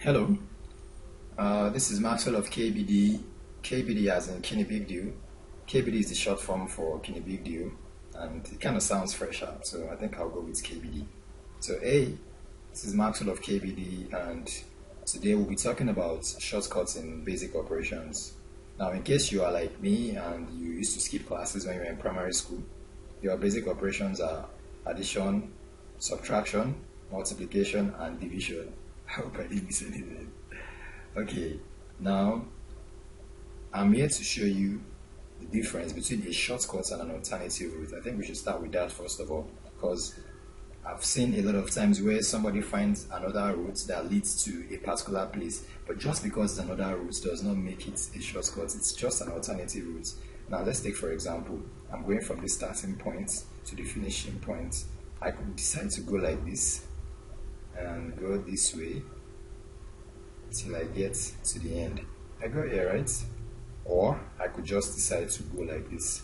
Hello, this is Maxwell of KBD. KBD as in Kini Big Deal. KBD is the short form for Kini Big Deal, and it kind of sounds fresher, so I think I'll go with KBD. So, hey, this is Maxwell of KBD, and today we'll be talking about shortcuts in basic operations. Now, in case you are like me and you used to skip classes when you were in primary school, your basic operations are addition, subtraction, multiplication, and division. I hope I didn't miss anything. Okay, now I'm here to show you the difference between a shortcut and an alternative route. I think we should start with that first of all, because I've seen a lot of times where somebody finds another route that leads to a particular place, but just because it's another route does not make it a shortcut. It's just an alternative route. Now let's take, for example, I'm going from the starting point to the finishing point. I could decide to go like this and go this way till I get to the end. I go here, right? Or I could just decide to go like this.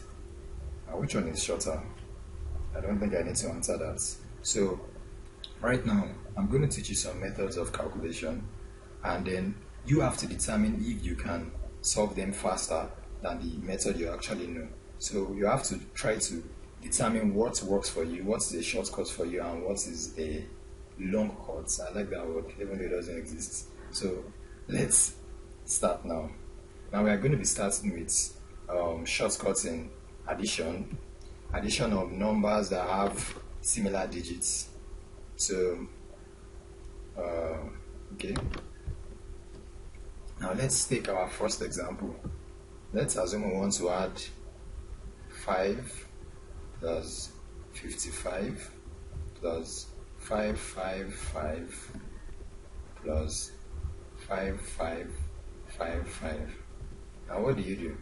Now, which one is shorter? I don't think I need to answer that. So right now I'm going to teach you some methods of calculation, and then you have to determine if you can solve them faster than the method you actually know. So you have to try to determine what works for you, what's a shortcut for you, and what is a long cut. I like that word, even though it doesn't exist. So let's start now. Now we are going to be starting with shortcuts in addition of numbers that have similar digits. So okay, now let's take our first example. Let's assume we want to add 5 plus 55 plus 555 plus 5555. Now what do?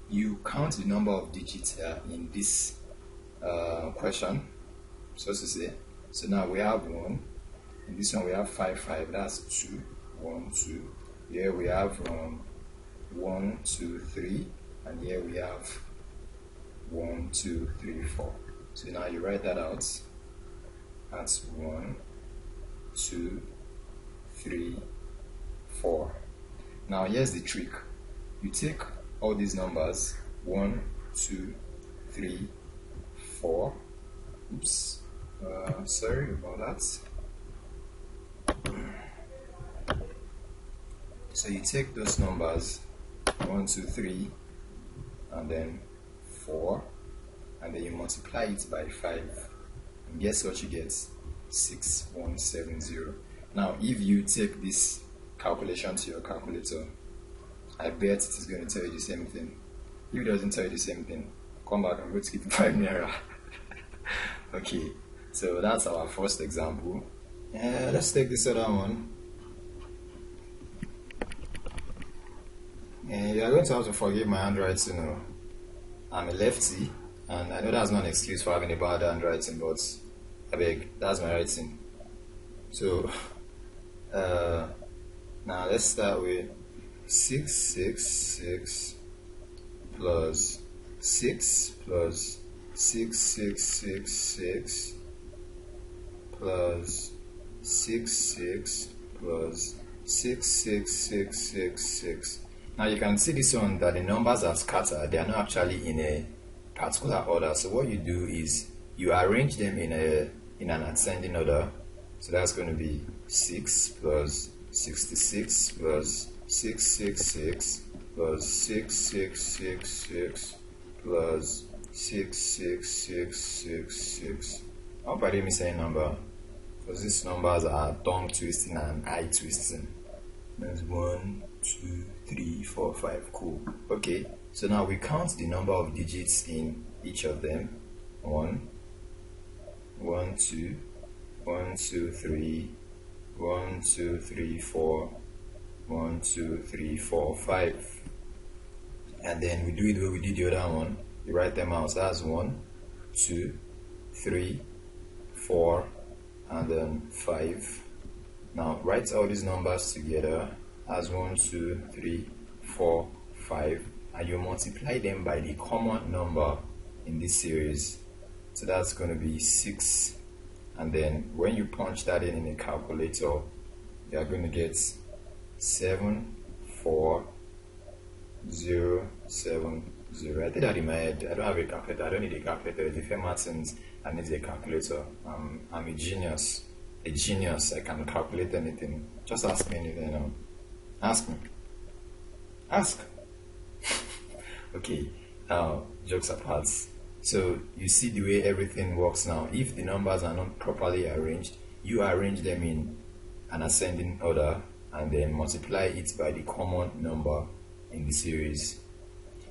You count the number of digits in this question, so to say. So now we have 1. In this one we have 55, that's 2, 1, 2. Here we have 1, 2, 3, and here we have 1, 2, 3, 4. So now you write that out. That's 1, 2, 3, 4. Now here's the trick. You take all these numbers, 1, 2, 3, 4. Oops. Sorry about that. So you take those numbers, 1, 2, 3, and then 4, and then you multiply it by 5. And guess what you get? 6170. Now if you take this calculation to your calculator, I bet it is going to tell you the same thing. If it doesn't tell you the same thing, come back and go to keep 5 naira. Okay, so that's our first example. Let's take this other one. You are going to have to forgive my handwriting. I'm a lefty, and I know that's not an excuse for having a bad handwriting, but I beg, that's my writing. So now let's start with 666 plus 6 plus 6666 plus 66 plus 66666. Now you can see this one that the numbers are scattered. They are not actually in a particular order. So what you do is you arrange them in an ascending order. So that's going to be 6 plus 66 plus 666 plus 6666 plus 66666. I hope I didn't miss any number, because these numbers are tongue twisting and eye twisting. That's 1, 2, 3, 4, 5. Cool. Okay, so now we count the number of digits in each of them. 1, 1, 2, 1, 2, 3, 1, 2, 3, 4, 1, 2, 3, 4, 5. And then we do it the way we did the other one. You write them out. So that's 1, 2, 3, 4, and then 5. Now write all these numbers together as 1, 2, 3, 4, 5, and you multiply them by the common number in this series. So that's going to be 6. And then when you punch that in a calculator, you are going to get 74070. I did that in my head. I don't have a calculator. I don't need a calculator. If you're Martins, I need a calculator. I'm a genius. A genius. I can calculate anything. Just ask me anything. Ask me. Ask. Okay. Jokes apart. So you see the way everything works now. If the numbers are not properly arranged, you arrange them in an ascending order and then multiply it by the common number in the series.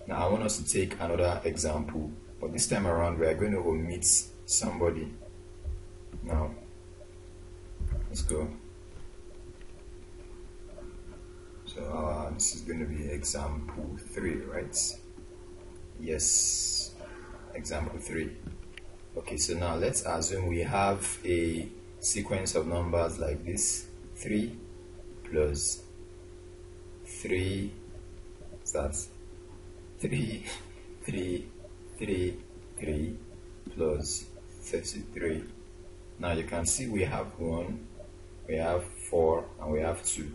Now I want us to take another example, but this time around we are going to omit somebody. Now let's go. So this is going to be example 3, right? Yes, example 3. Okay, so now let's assume we have a sequence of numbers like this: 3 plus 3, that's 3, 3, 3, 3 plus 33. Now you can see we have 1, we have 4, and we have 2.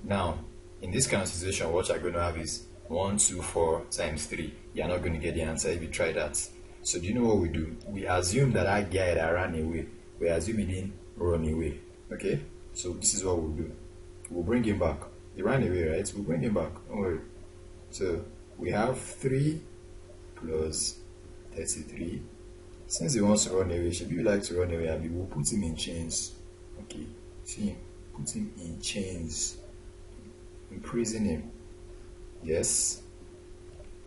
Now, in this kind of situation, what you're going to have is 1, 2, 4 times 3. You're not going to get the answer if you try that. So do you know what we do? We assume that guy that ran away, we assume he didn't run away. Okay? So this is what we'll do. We'll bring him back. He ran away, right? We'll bring him back. Don't worry. So we have 3 plus 33. Since he wants to run away, should we like to run away? And we'll put him in chains. Okay? See him. Put him in chains. Imprison him. Yes.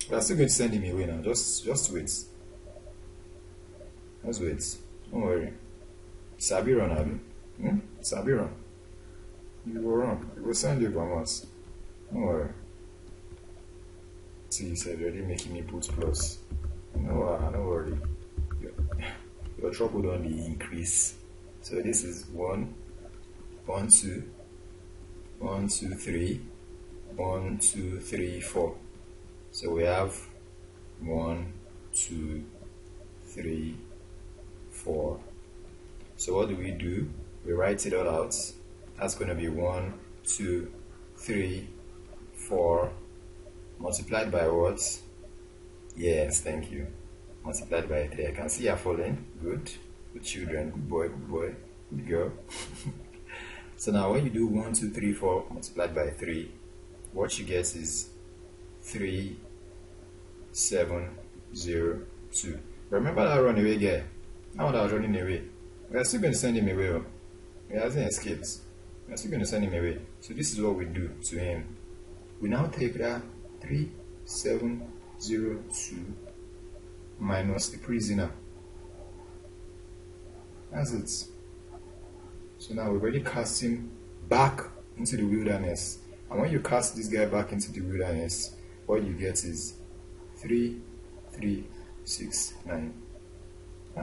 We are still going to send him away now. Just wait. Just wait. Don't worry. Sabi run, Abi. Sabi run. You will run. We will send you from us. Don't worry. See, he said already making me put plus. No, don't worry. Your trouble will only increase. So this is 1, 1, 2, 1, 2, 3, 1, 2, 3, 4. So we have 1, 2, 3, 4. So what do? We write it all out. That's going to be 1, 2, 3, 4 multiplied by what? Yes, thank you. Multiplied by 3. I can see you're following. Good. Good children. Good boy. Good boy. Good girl. So now when you do 1, 2, 3, 4 multiplied by 3, what you get is 3, 7, 0, 2. Remember that runaway guy? Now that I was running away. We are still going to send him away. He hasn't escaped. We are still going to send him away. So this is what we do to him. We now take that 3, 7, 0, 2 minus the prisoner. That's it. So now we've already cast him back into the wilderness. And when you cast this guy back into the wilderness, what you get is 3, 3, 6, 9.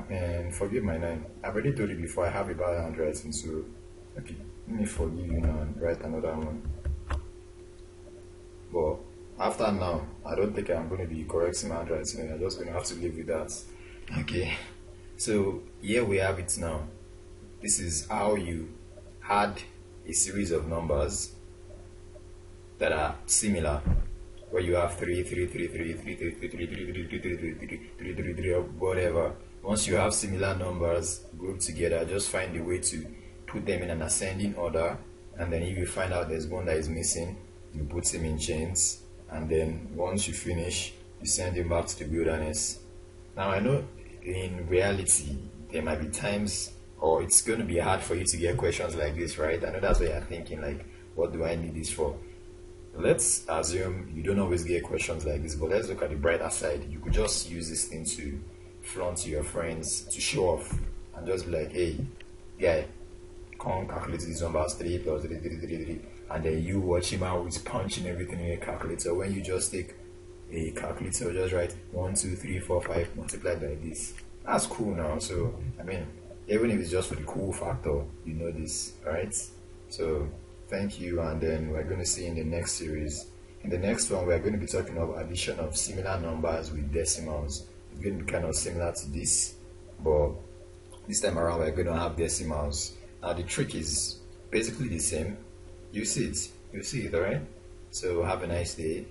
And forgive my 9. I've already told you before I have a bad handwriting, so okay, let me forgive you now and write another one. But after now, I don't think I'm going to be correcting my handwriting. I'm just going to have to live with that. Okay, so here we have it now. This is how you add a series of numbers that are similar, where you have 3, 3, 3, 3, 3, 3, 3, 3, 3, 3, 3, 3, 3, 3, 3, or whatever. Once you have similar numbers grouped together, just find a way to put them in an ascending order, and then if you find out there's one that is missing, you put him in chains, and then once you finish, you send him back to the wilderness. Now I know in reality there might be times, or it's going to be hard for you to get questions like this, right? I know that's what you're thinking, like, what do I need this for? Let's assume you don't always get questions like this, but let's look at the brighter side. You could just use this thing to flaunt to your friends, to show off, and just be like, hey, guy, come calculate these numbers, 3 plus 3, 3, 3, 3, and then you watch him out with punching everything in a calculator. When you just take a calculator, just write 1, 2, 3, 4, 5 multiplied by this. That's cool now. So, I mean, even if it's just for the cool factor, you know this, right? So, thank you, and then we're going to see in the next series. In the next one, we're going to be talking about addition of similar numbers with decimals. It's going to be kind of similar to this, but this time around we're going to have decimals. Now the trick is basically the same. You see it, alright? So have a nice day.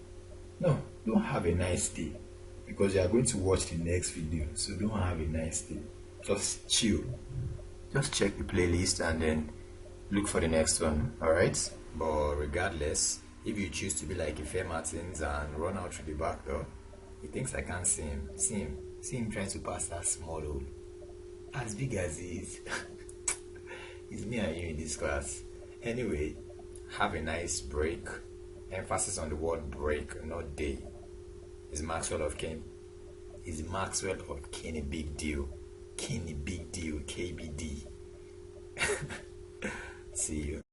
No, don't have a nice day because you are going to watch the next video. So don't have a nice day. Just chill. Just check the playlist and then look for the next one, alright? But regardless, if you choose to be like Ife Martins and run out through the back door, he thinks I can't see him. See him trying to pass that small hole. As big as he is. It's me and you in this class. Anyway, have a nice break. Emphasis on the word break, not day. It's Maxwell of Kini. It's Maxwell of Kini Big Deal. Kini Big Deal, KBD. See you.